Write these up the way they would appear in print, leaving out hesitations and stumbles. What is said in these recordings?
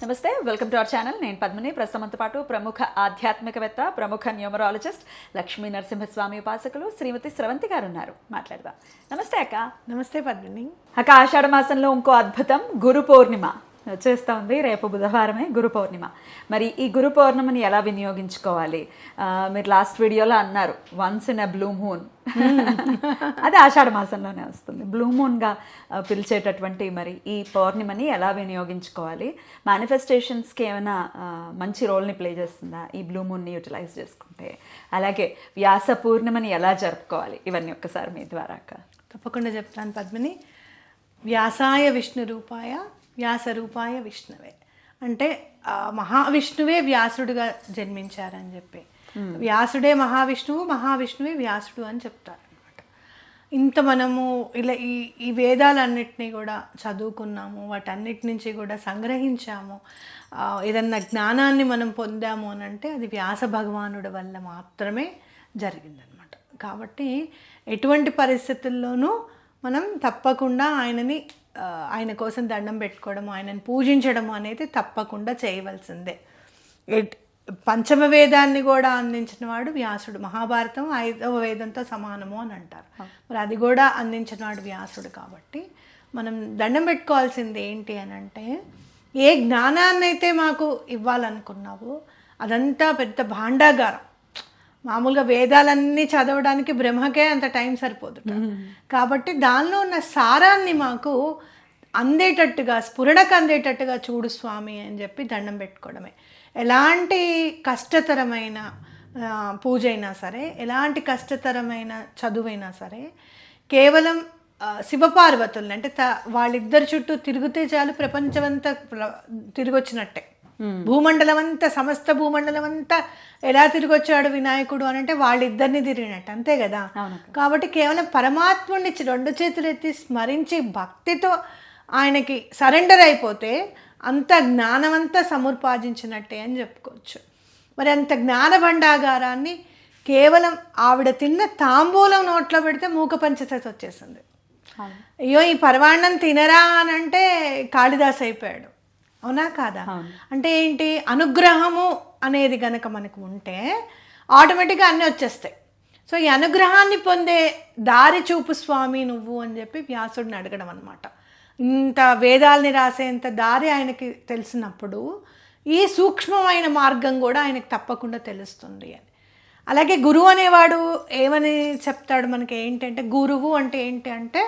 నమస్తే, welcome to our channel. నేను పద్మిని. ప్రస్తుతంతో పాటు ప్రముఖ ఆధ్యాత్మికవేత్త, ప్రముఖ న్యూమరాలజిస్ట్, లక్ష్మీ నరసింహస్వామి ఉపాసకులు శ్రీమతి స్రవంతి గారు ఉన్నారు. మాట్లాడదాం. నమస్తే అక్క. నమస్తే పద్మిని. అక్క, ఆషాఢ మాసంలో ఇంకో అద్భుతం గురు పౌర్ణిమ వచ్చేస్తూ ఉంది. రేపు బుధవారమే గురు పౌర్ణిమ. మరి ఈ గురు పౌర్ణిమని ఎలా వినియోగించుకోవాలి? మీరు లాస్ట్ వీడియోలో అన్నారు once in a blue moon. అది ఆషాఢ మాసంలోనే వస్తుంది. బ్లూ మూన్గా పిలిచేటటువంటి మరి ఈ పౌర్ణిమని ఎలా వినియోగించుకోవాలి? మేనిఫెస్టేషన్స్కి ఏమైనా మంచి రోల్ని ప్లే చేస్తుందా ఈ బ్లూ మూన్ని యూటిలైజ్ చేసుకుంటే? అలాగే వ్యాస పూర్ణిమని ఎలా జరుపుకోవాలి? ఇవన్నీ ఒక్కసారి మీ ద్వారా అక్క. తప్పకుండా చెప్తాను పద్మిని. వ్యాసాయ విష్ణు రూపాయ వ్యాస రూపాయ విష్ణువే అంటే మహావిష్ణువే వ్యాసుడుగా జన్మించారని చెప్పి, వ్యాసుడే మహావిష్ణువు, మహావిష్ణువే వ్యాసుడు అని చెప్తారు అనమాట. ఇంత మనము ఇలా ఈ వేదాలన్నిటినీ కూడా చదువుకున్నాము, వాటన్నిటి నుంచి కూడా సంగ్రహించాము. ఏదన్నా జ్ఞానాన్ని మనం పొందాము అని అంటే అది వ్యాస భగవానుడి వల్ల మాత్రమే జరిగిందనమాట. కాబట్టి ఎటువంటి పరిస్థితుల్లోనూ మనం తప్పకుండా ఆయన కోసం దండం పెట్టుకోవడం, ఆయనను పూజించడము అనేది తప్పకుండా చేయవలసిందే. పంచమ వేదాన్ని కూడా అందించిన వాడు వ్యాసుడు. మహాభారతం 5వ వేదంతో సమానము అని అంటారు. మరి అది కూడా అందించిన వాడు వ్యాసుడు. కాబట్టి మనం దండం పెట్టుకోవాల్సింది ఏంటి అని అంటే, ఏ జ్ఞానాన్ని అయితే మాకు ఇవ్వాలనుకున్నావో అదంతా పెద్ద భాండాగారం. మామూలుగా వేదాలన్నీ చదవడానికి బ్రహ్మకే అంత టైం సరిపోదు. కాబట్టి దానిలో ఉన్న సారాన్ని మాకు అందేటట్టుగా, స్ఫురణకు అందేటట్టుగా చూడు స్వామి అని చెప్పి దండం పెట్టుకోవడమే. ఎలాంటి కష్టతరమైన పూజ అయినా సరే, ఎలాంటి కష్టతరమైన చదువైనా సరే, కేవలం శివపార్వతుల్ని అంటే వాళ్ళిద్దరి చుట్టూ తిరిగితే చాలు ప్రపంచమంతా తిరిగొచ్చినట్టే. భూమండలం అంతా, సమస్త భూమండలం అంతా ఎలా తిరిగొచ్చాడు వినాయకుడు అని అంటే వాళ్ళిద్దరిని తిరిగినట్టు, అంతే కదా. కాబట్టి కేవలం పరమాత్ముడిని 2 చేతులు ఎత్తి స్మరించి భక్తితో ఆయనకి సరెండర్ అయిపోతే అంత జ్ఞానమంతా సముపార్జించినట్టే అని చెప్పుకోవచ్చు. మరి అంత జ్ఞాన భండాగారాన్ని కేవలం ఆవిడ తిన్న తాంబూలం నోట్లో పెడితే మూక పంచశతి వచ్చేసింది. అయ్యో ఈ పరమాన్నం తినరా అని అంటే కాళిదాస్ అయిపోయాడు. అవునా కాదా? అంటే ఏంటి, అనుగ్రహము అనేది గనక మనకు ఉంటే ఆటోమేటిక్గా అన్నీ వచ్చేస్తాయి. సో ఈ అనుగ్రహాన్ని పొందే దారి చూపు స్వామి నువ్వు అని చెప్పి వ్యాసుడిని అడగడం అనమాట. ఇంత వేదాల్ని రాసేంత దారి ఆయనకి తెలిసినప్పుడు ఈ సూక్ష్మమైన మార్గం కూడా ఆయనకు తప్పకుండా తెలుస్తుంది అని. అలాగే గురువు అనేవాడు ఏమని చెప్తాడు మనకి ఏంటంటే, గురువు అంటే ఏంటి అంటే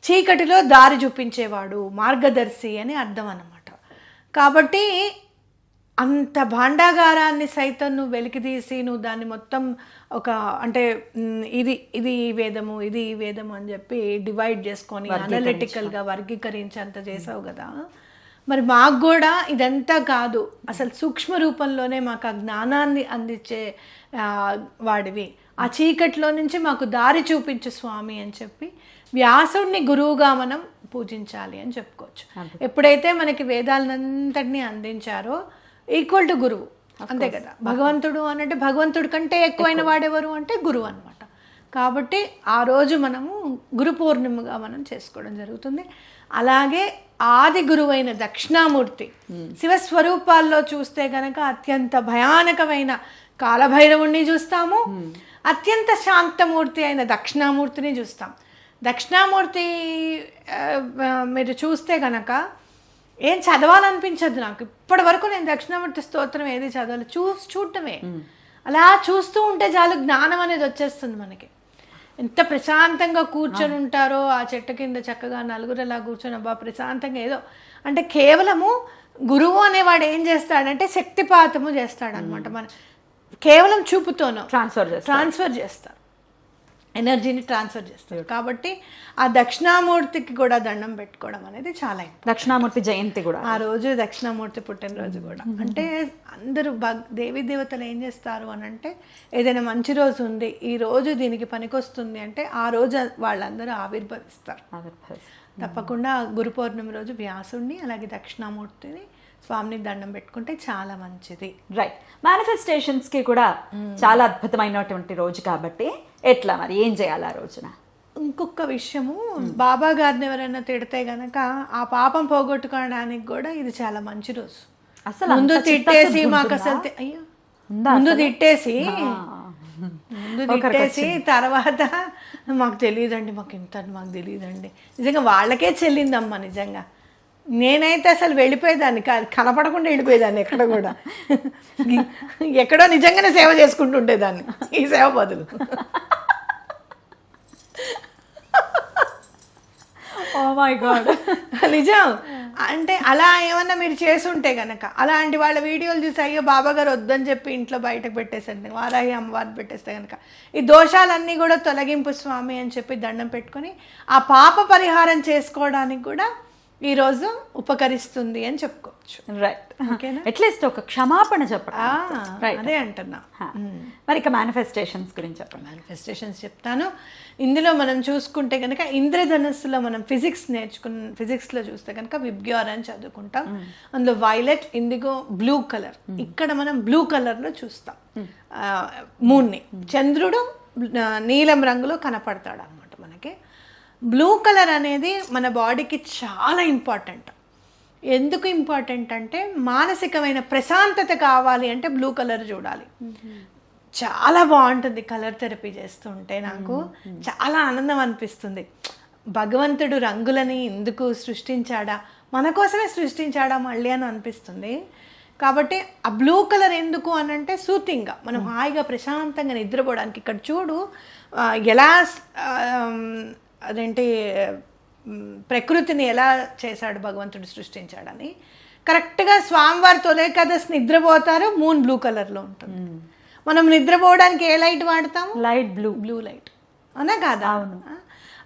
చీకటిలో దారి చూపించేవాడు, మార్గదర్శి అని అర్థం అన్నమాట. కాబట్టి అంత భాండాగారాన్ని సైతం నువ్వు వెలికితీసి నువ్వు దాన్ని మొత్తం ఒక అంటే ఇది ఈ వేదము, ఇది ఈ వేదము అని చెప్పి డివైడ్ చేసుకొని అనలిటికల్గా వర్గీకరించి అంత చేసావు కదా. మరి మాకు కూడా ఇదంతా కాదు, అసలు సూక్ష్మ రూపంలోనే మాకు ఆ జ్ఞానాన్ని అందించే వాడివి, ఆ చీకట్లో నుంచి మాకు దారి చూపించు స్వామి అని చెప్పి వ్యాసుడిని గురువుగా మనం పూజించాలి అని చెప్పుకోవచ్చు. ఎప్పుడైతే మనకి వేదాలంతటినీ అందించారో ఈక్వల్ టు గురువు, అంతే కదా. భగవంతుడు అనంటే భగవంతుడి కంటే ఎక్కువైన వాడెవరు అంటే గురువు అనమాట. కాబట్టి ఆ రోజు మనము గురు పౌర్ణిమగా మనం చేసుకోవడం జరుగుతుంది. అలాగే ఆది గురువైన దక్షిణామూర్తి శివస్వరూపాల్లో చూస్తే గనక అత్యంత భయానకమైన కాలభైరవుణ్ణి చూస్తాము, అత్యంత శాంతమూర్తి అయిన దక్షిణామూర్తిని చూస్తాం. దక్షిణామూర్తి మీరు చూస్తే గనక ఏం చదవాలనిపించదు నాకు. ఇప్పటి వరకు నేను దక్షిణామూర్తి స్తోత్రం ఏది చదవాలి, చూడటమే. అలా చూస్తూ ఉంటే చాలు జ్ఞానం అనేది వచ్చేస్తుంది మనకి. ఎంత ప్రశాంతంగా కూర్చొని ఉంటారో ఆ చెట్టు కింద చక్కగా నలుగురు అలా కూర్చొని అబ్బా ప్రశాంతంగా ఏదో అంటే కేవలము గురువు అనేవాడు ఏం చేస్తాడంటే శక్తిపాతము చేస్తాడనమాట. మన కేవలం చూపుతోనో ట్రాన్స్ఫర్ చేస్తారు, ఎనర్జీని ట్రాన్స్ఫర్ చేస్తారు. కాబట్టి ఆ దక్షిణామూర్తికి కూడా దండం పెట్టుకోవడం అనేది చాలా దక్షిణామూర్తి జయంతి కూడా ఆ రోజు, దక్షిణామూర్తి పుట్టినరోజు కూడా. అంటే అందరూ దేవీ దేవతలు ఏం చేస్తారు అని అంటే, ఏదైనా మంచి రోజు ఉంది, ఈ రోజు దీనికి పనికొస్తుంది అంటే ఆ రోజు వాళ్ళందరూ ఆవిర్భవిస్తారు. తప్పకుండా గురు పౌర్ణమి రోజు వ్యాసుడిని అలాగే దక్షిణామూర్తిని స్వామిని దండం పెట్టుకుంటే చాలా మంచిది. రైట్. మేనిఫెస్టేషన్స్కి కూడా చాలా అద్భుతమైనటువంటి రోజు కాబట్టి ఎట్లా మరి ఏం చేయాలి ఆ రోజున? ఇంకొక విషయము, బాబా గారిని ఎవరైనా తిడితే గనక ఆ పాపం పోగొట్టుకోవడానికి కూడా ఇది చాలా మంచి రోజు. అసలు ముందు అంత తిట్టేసి చిత్తశుద్ధి మాకు ఉంటుందా? అసలు అయ్యో ఉందా ముందు అసలు? తిట్టేసి ఒకరికి తిట్టేసి తర్వాత మాకు తెలియదండి, మాకు ఇంత మాకు తెలియదండి. నిజంగా వాళ్ళకే చెల్లిందమ్మా నిజంగా. నేనైతే అసలు వెళ్ళిపోయేదాన్ని, కనపడకుండా వెళ్ళిపోయేదాన్ని ఎక్కడ కూడా. ఎక్కడో నిజంగానే సేవ చేసుకుంటూ ఉండేదాన్ని ఈ సేవ బదులు. ఓ మై గాడ్, నిజం. అంటే అలా ఏమన్నా మీరు చేసుంటే గనక, అలాంటి వాళ్ళ వీడియోలు చూసి అయ్యో బాబా గారు వద్దని చెప్పి ఇంట్లో బయటకు పెట్టేసండి, వారాహి అమ్మవారిని పెట్టేస్తే కనుక ఈ దోషాలన్నీ కూడా తొలగింపు స్వామి అని చెప్పి దండం పెట్టుకొని ఆ పాప పరిహారం చేసుకోవడానికి కూడా ఈరోజు ఉపకరిస్తుంది అని చెప్పుకోవచ్చు. రైట్, ఓకేనా? అట్లీస్ట్ ఒక క్షమాపణ చెప్పండి. రైట్, అదే అంటున్నా. మరి ఇక మేనిఫెస్టేషన్స్ గురించి చెప్పండి. మేనిఫెస్టేషన్స్ చెప్తాను. ఇందులో మనం చూసుకుంటే కనుక ఇంద్రధనుస్సులో మనం ఫిజిక్స్లో చూస్తే కనుక విబ్గ్యోర్ అని చదువుకుంటాం. అందులో వైలెట్, ఇండిగో, బ్లూ కలర్. ఇక్కడ మనం బ్లూ కలర్లో చూస్తాం మూన్ని. చంద్రుడు నీలం రంగులో కనపడతాడు అనమాట మనకి. బ్లూ కలర్ అనేది మన బాడీకి చాలా ఇంపార్టెంట్. ఎందుకు ఇంపార్టెంట్ అంటే మానసికమైన ప్రశాంతత కావాలి అంటే బ్లూ కలర్ చూడాలి. చాలా బాగుంటుంది కలర్ థెరపీ చేస్తుంటే, నాకు చాలా ఆనందం అనిపిస్తుంది. భగవంతుడు రంగులని ఎందుకు సృష్టించాడా, మన కోసమే సృష్టించాడా మళ్ళీ అని అనిపిస్తుంది. కాబట్టి ఆ బ్లూ కలర్ ఎందుకు అని అంటే సూతింగ్గా మనం హాయిగా ప్రశాంతంగా నిద్రపోవడానికి. ఇక్కడ చూడు ఎలా అదేంటి ప్రకృతిని ఎలా చేశాడు భగవంతుడు సృష్టించాడని. కరెక్ట్గా స్వామివారి తొలేకాదశి నిద్రపోతారు, మూన్ బ్లూ కలర్లో ఉంటుంది. మనం నిద్రపోవడానికి ఏ లైట్ వాడతాము? Light blue. బ్లూ లైట్ అవునా కాదా? అవును.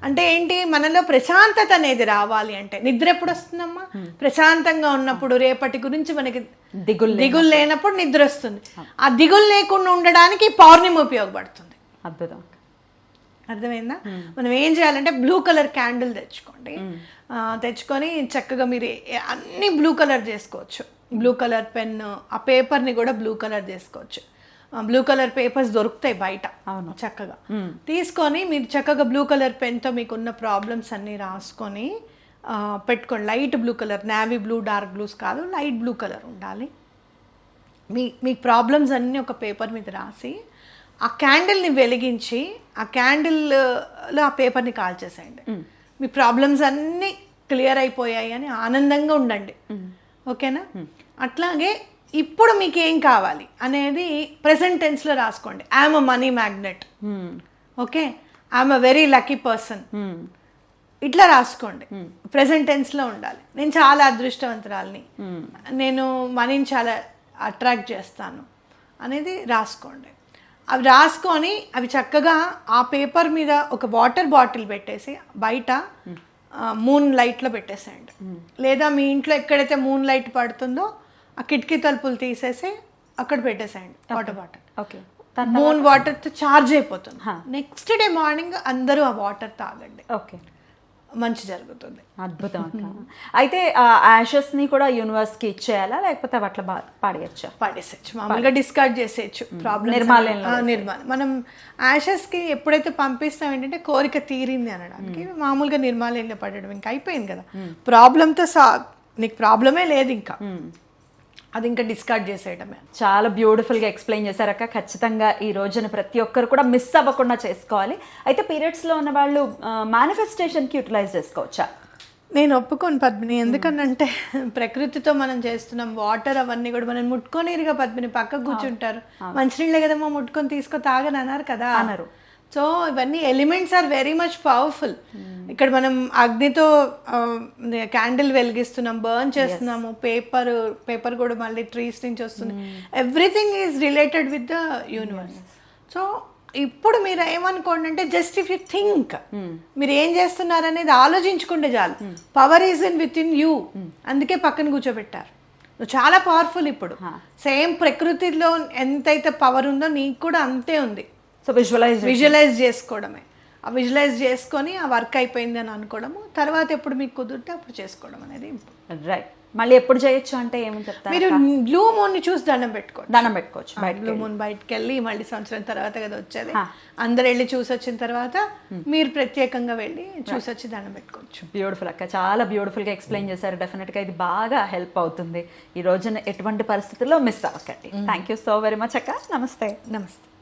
అంటే ఏంటి, మనలో ప్రశాంతత అనేది రావాలి అంటే నిద్ర ఎప్పుడు వస్తుందమ్మా? ప్రశాంతంగా ఉన్నప్పుడు, రేపటి గురించి మనకి దిగులు లేనప్పుడు నిద్ర వస్తుంది. ఆ దిగులు లేకుండా ఉండడానికి పౌర్ణమి ఉపయోగపడుతుంది. అద్భుతం. అర్థమైందా? మనం ఏం చేయాలంటే బ్లూ కలర్ క్యాండిల్ తెచ్చుకోండి. తెచ్చుకొని చక్కగా మీరు అన్ని బ్లూ కలర్ చేసుకోవచ్చు. బ్లూ కలర్ పెన్, ఆ పేపర్ని కూడా బ్లూ కలర్ చేసుకోవచ్చు. బ్లూ కలర్ పేపర్స్ దొరుకుతాయి బయట. అవును, చక్కగా తీసుకొని మీరు చక్కగా బ్లూ కలర్ పెన్తో మీకున్న ప్రాబ్లమ్స్ అన్నీ రాసుకొని పెట్టుకోండి. Light blue colour, navy blue, dark blues కాదు, లైట్ బ్లూ కలర్ ఉండాలి. మీ ప్రాబ్లమ్స్ అన్నీ ఒక పేపర్ మీద రాసి ఆ క్యాండిల్ని వెలిగించి ఆ క్యాండిల్లో ఆ పేపర్ని కాల్చేసేయండి. మీ ప్రాబ్లమ్స్ అన్నీ క్లియర్ అయిపోయాయి అని ఆనందంగా ఉండండి. ఓకేనా? అట్లాగే ఇప్పుడు మీకు ఏం కావాలి అనేది ప్రెసెంట్ టెన్స్లో రాసుకోండి. I'm a money magnet, okay, I'm a very lucky person, ఇట్లా రాసుకోండి. ప్రెసెంట్ టెన్స్లో ఉండాలి. నేను చాలా అదృష్టవంతురాలిని, నేను మనీని చాలా అట్రాక్ట్ చేస్తాను అనేది రాసుకోండి. అవి రాసుకొని అవి చక్కగా ఆ పేపర్ మీద ఒక వాటర్ బాటిల్ పెట్టేసి బయట మూన్ లైట్లో పెట్టేసేయండి. లేదా మీ ఇంట్లో ఎక్కడైతే మూన్ లైట్ పడుతుందో ఆ కిటికీ తలుపులు తీసేసి అక్కడ పెట్టేసేయండి వాటర్ బాటిల్. ఓకే, మూన్ వాటర్తో ఛార్జ్ అయిపోతుంది. నెక్స్ట్ డే మార్నింగ్ అందరూ ఆ వాటర్ తాగండి. ఓకే, మంచి జరుగుతుంది. అద్భుతం అక్క. అయితే ఆ యాషెస్ ని కూడా యూనివర్స్ కి ఇచ్చేయాలా, లేకపోతే అట్లా పాడేయచ్చా? పాడేసేయచ్చు, మామూలుగా డిస్కార్డ్ చేసేయచ్చు. ప్రాబ్లం నిర్మాణం. మనం యాషెస్ కి ఎప్పుడైతే పంపిస్తాం ఏంటంటే కోరిక తీరింది అనడానికి, మామూలుగా నిర్మాలంలో పడడం ఇంకా అయిపోయింది కదా. ప్రాబ్లంతో నీకు ప్రాబ్లమే లేదు ఇంకా, అది ఇంకా డిస్కార్డ్ చేసేయడమే. చాలా బ్యూటిఫుల్గా ఎక్స్ప్లెయిన్ చేశారక్క. ఖచ్చితంగా ఈ రోజున ప్రతి ఒక్కరు కూడా మిస్ అవ్వకుండా చేసుకోవాలి. అయితే పీరియడ్స్లో ఉన్న వాళ్ళు మేనిఫెస్టేషన్కి యూటిలైజ్ చేసుకోవచ్చా? నేను ఒప్పుకోను పద్మిని. ఎందుకనంటే ప్రకృతితో మనం చేస్తున్నాం. వాటర్ అవన్నీ కూడా మనం ముట్టుకోనిరుగా పద్మిని, పక్కకు కూర్చుంటారు. మంచినీళ్ళే కదమ్మా ముట్టుకొని తీసుకో తాగని అన్నారు కదా, అన్నారు. సో ఇవన్నీ elements are very much powerful. ఇక్కడ మనం అగ్నితో క్యాండిల్ వెలిగిస్తున్నాం, బర్న్ చేస్తున్నాము. పేపర్ కూడా మళ్ళీ ట్రీస్ నుంచి వస్తుంది. Everything is related with the universe. So ఇప్పుడు మీరు ఏమనుకోండి అంటే జస్ట్ ఇఫ్ యూ థింక్, మీరు ఏం చేస్తున్నారు అనేది ఆలోచించుకుంటే చాలు. Power is in with in you, అందుకే పక్కన కూర్చోబెట్టారు. నువ్వు చాలా పవర్ఫుల్. ఇప్పుడు సేమ్ ప్రకృతిలో ఎంతైతే పవర్ ఉందో నీకు కూడా అంతే ఉంది. సో విజువలైజ్ చేసుకోవడమే. ఆ విజువలైజ్ చేసుకొని ఆ వర్క్ అయిపోయింది అని అనుకోవడము, తర్వాత ఎప్పుడు మీకు కుదిరితే అప్పుడు చేసుకోవడం అనేది. రైట్, మళ్ళీ ఎప్పుడు చేయొచ్చు అంటే ఏమని చెప్తారు? మీరు బ్లూ మూన్ ని చూసి దండం పెట్టుకోండి. దండం పెట్టుకోవచ్చు బయట. బ్లూ మూన్ బయటకు వెళ్ళి మళ్ళీ సంవత్సరం తర్వాత కదా వచ్చేది, అందరు వెళ్ళి చూసి వచ్చిన తర్వాత మీరు ప్రత్యేకంగా వెళ్ళి చూసి వచ్చి దండం పెట్టుకోవచ్చు. బ్యూటిఫుల్ అక్క, చాలా బ్యూటిఫుల్గా ఎక్స్ప్లెయిన్ చేశారు. డెఫినెట్గా ఇది బాగా హెల్ప్ అవుతుంది. ఈ రోజున ఎటువంటి పరిస్థితుల్లో మిస్ అవ్వకండి. Thank you so very much అక్క. నమస్తే. నమస్తే.